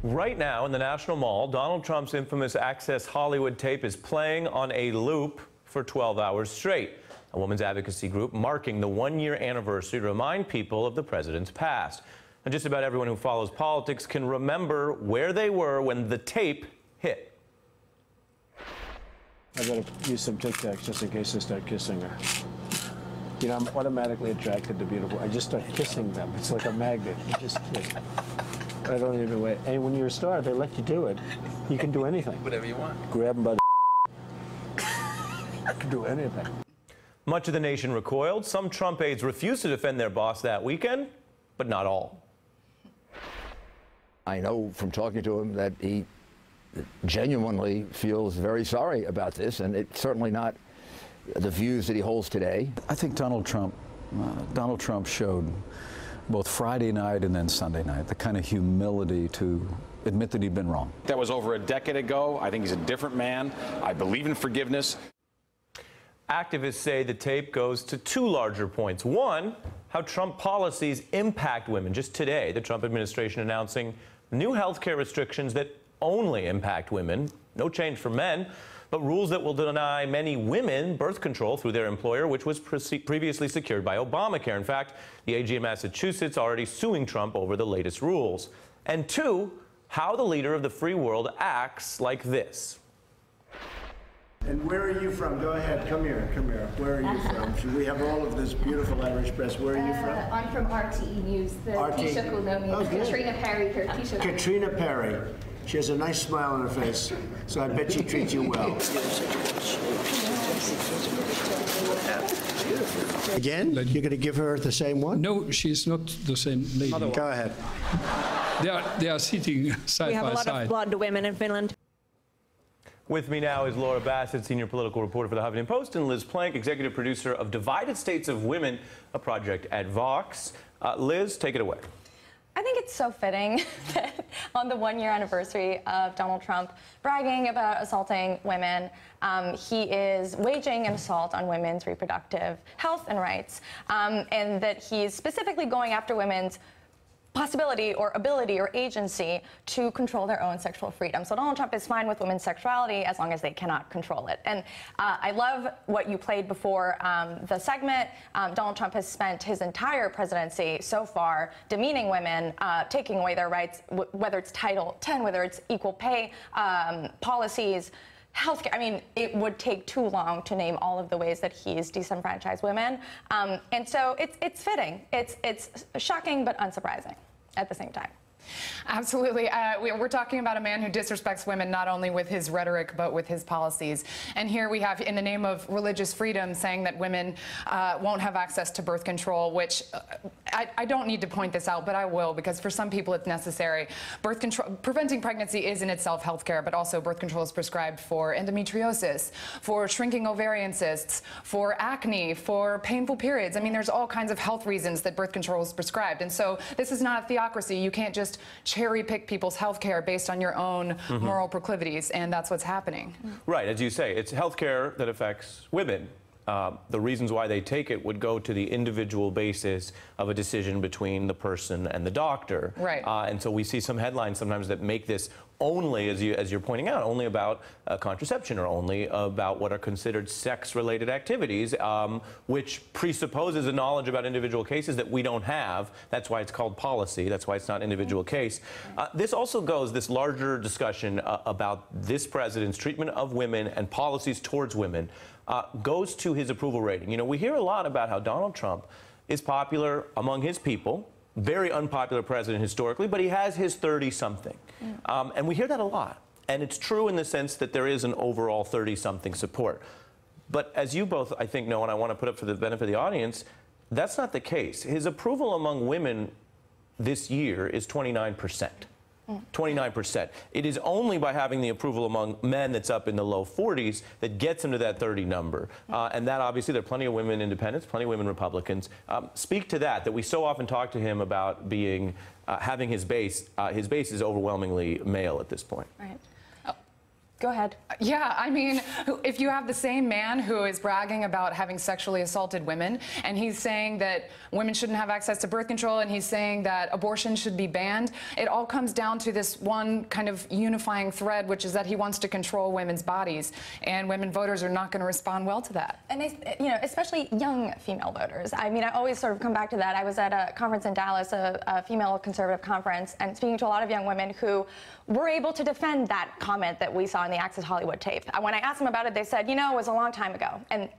Right now in the National Mall, Donald Trump's infamous Access Hollywood tape is playing on a loop for 12 hours straight. A women's advocacy group marking the one-year anniversary to remind people of the president's past. And just about everyone who follows politics can remember where they were when the tape hit. I better use some Tic Tacs just in case I start kissing her. You know, I'm automatically attracted to beautiful. I just start kissing them. It's like a magnet. You just kiss. I don't even wait. And when you're a star, they let you do it. You can do anything. Whatever you want. Grab them by the you can do anything. Much of the nation recoiled. Some Trump aides refused to defend their boss that weekend, but not all. I know from talking to him that he genuinely feels very sorry about this, and it's certainly not the views that he holds today. I think Donald Trump showed both Friday night and then Sunday night the kind of humility to admit that he'd been wrong. That was over a decade ago. I think he's a different man. I believe in forgiveness. Activists say the tape goes to two larger points. One, how Trump policies impact women. Just today, the Trump administration announcing new health care restrictions that only impact women. No change for men, but rules that will deny many women birth control through their employer, which was previously secured by Obamacare. In fact, the AG in Massachusetts already suing Trump over the latest rules. And two, how the leader of the free world acts like this. And where are you from? Go ahead. Come here. Come here. Where are you from? We have all of this beautiful Irish press. Where are you from? I'm from RTE News. The Taoiseach will know me as Katrina Perry. Katrina Perry. She has a nice smile on her face, so I bet she treats you well. Again? You're going to give her the same one? No, she's not the same lady. Go ahead. They are sitting side by side. We have a lot of blonde women in Finland. With me now is Laura Bassett, senior political reporter for the Huffington Post, and Liz Plank, executive producer of Divided States of Women, a project at Vox. Liz, take it away. I think it's so fitting that on the one-year anniversary of Donald Trump bragging about assaulting women, he is waging an assault on women's reproductive health and rights, and that he's specifically going after women's possibility or ability or agency to control their own sexual freedom. So Donald Trump is fine with women's sexuality as long as they cannot control it. And I love what you played before the segment. Donald Trump has spent his entire presidency so far demeaning women, taking away their rights, whether it's Title X, whether it's equal pay policies, healthcare. I mean, it would take too long to name all of the ways that he's disenfranchised women. And so it's fitting. It's shocking but unsurprising at the same time. Absolutely. We're talking about a man who disrespects women not only with his rhetoric but with his policies. And here we have, in the name of religious freedom, saying that women won't have access to birth control, which I don't need to point this out, but I will, because for some people it's necessary. Birth control, preventing pregnancy is in itself health care, but also birth control is prescribed for endometriosis, for shrinking ovarian cysts, for acne, for painful periods. I mean, there's all kinds of health reasons that birth control is prescribed. And so this is not a theocracy. You can't just cherry pick people's health care based on your own moral proclivities, and that's what's happening. Right, as you say, it's health care that affects women. The reasons why they take it would go to the individual basis of a decision between the person and the doctor. Right. And so we see some headlines sometimes that make this only, as you're pointing out, only about contraception or only about what are considered sex-related activities, which presupposes a knowledge about individual cases that we don't have. That's why it's called policy. That's why it's not individual case. This also goes, this larger discussion about this president's treatment of women and policies towards women goes to his approval rating. You know, we hear a lot about how Donald Trump is popular among his people, very unpopular president historically, but he has his 30-something. And we hear that a lot. And it's true in the sense that there is an overall 30-something support. But as you both, I think, know, and I want to put up for the benefit of the audience, that's not the case. His approval among women this year is 29%. 29%. It is only by having the approval among men that's up in the low 40s that gets him to that 30 number. And that obviously, there are plenty of women independents, plenty of women Republicans. Speak to that we so often talk to him about being, having his base is overwhelmingly male at this point. Right. Go ahead. Yeah, I mean, if you have the same man who is bragging about having sexually assaulted women, and he's saying that women shouldn't have access to birth control, and he's saying that abortion should be banned, it all comes down to this one kind of unifying thread, which is that he wants to control women's bodies, and women voters are not going to respond well to that. And you know, especially young female voters. I mean, I always sort of come back to that. I was at a conference in Dallas, a female conservative conference, and speaking to a lot of young women who were able to defend that comment that we saw in the Access Hollywood tape. When I asked them about it, they said, you know, it was a long time ago, and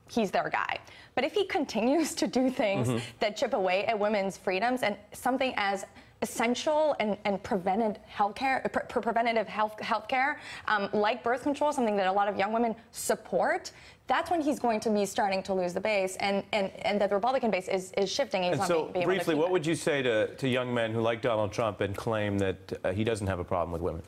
he's their guy. But if he continues to do things that chip away at women's freedoms and something as essential and preventative health care, like birth control, something that a lot of young women support, that's when he's going to be starting to lose the base, and that the Republican base is shifting. And so, briefly, what would you say to young men who like Donald Trump and claim that he doesn't have a problem with women?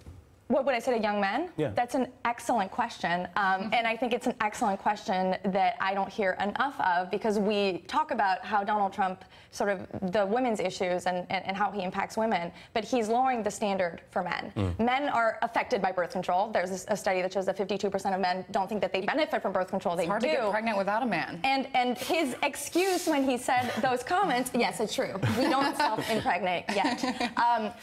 What would I say to young men? Yeah. That's an excellent question. And I think it's an excellent question that I don't hear enough of, because we talk about how Donald Trump, sort of the women's issues and how he impacts women, but he's lowering the standard for men. Men are affected by birth control. There's a study that shows that 52% of men don't think that they benefit from birth control. They It's hard do. to get pregnant without a man. And his excuse when he said those comments, yes, it's true. We don't self-impregnate yet.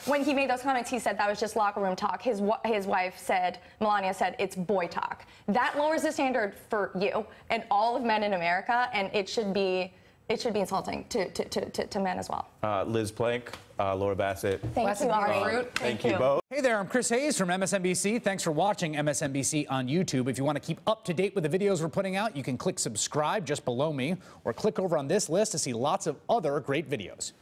When he made those comments, he said that was just locker room talk. His wife said, Melania said, it's boy talk. That lowers the standard for you and all of men in America, and it should be insulting to men as well. Liz Plank, Laura Bassett. Thank you, Ari. Thank you both. Hey there, I'm Chris Hayes from MSNBC. Thanks for watching MSNBC on YouTube. If you want to keep up to date with the videos we're putting out, you can click subscribe just below me, or click over on this list to see lots of other great videos.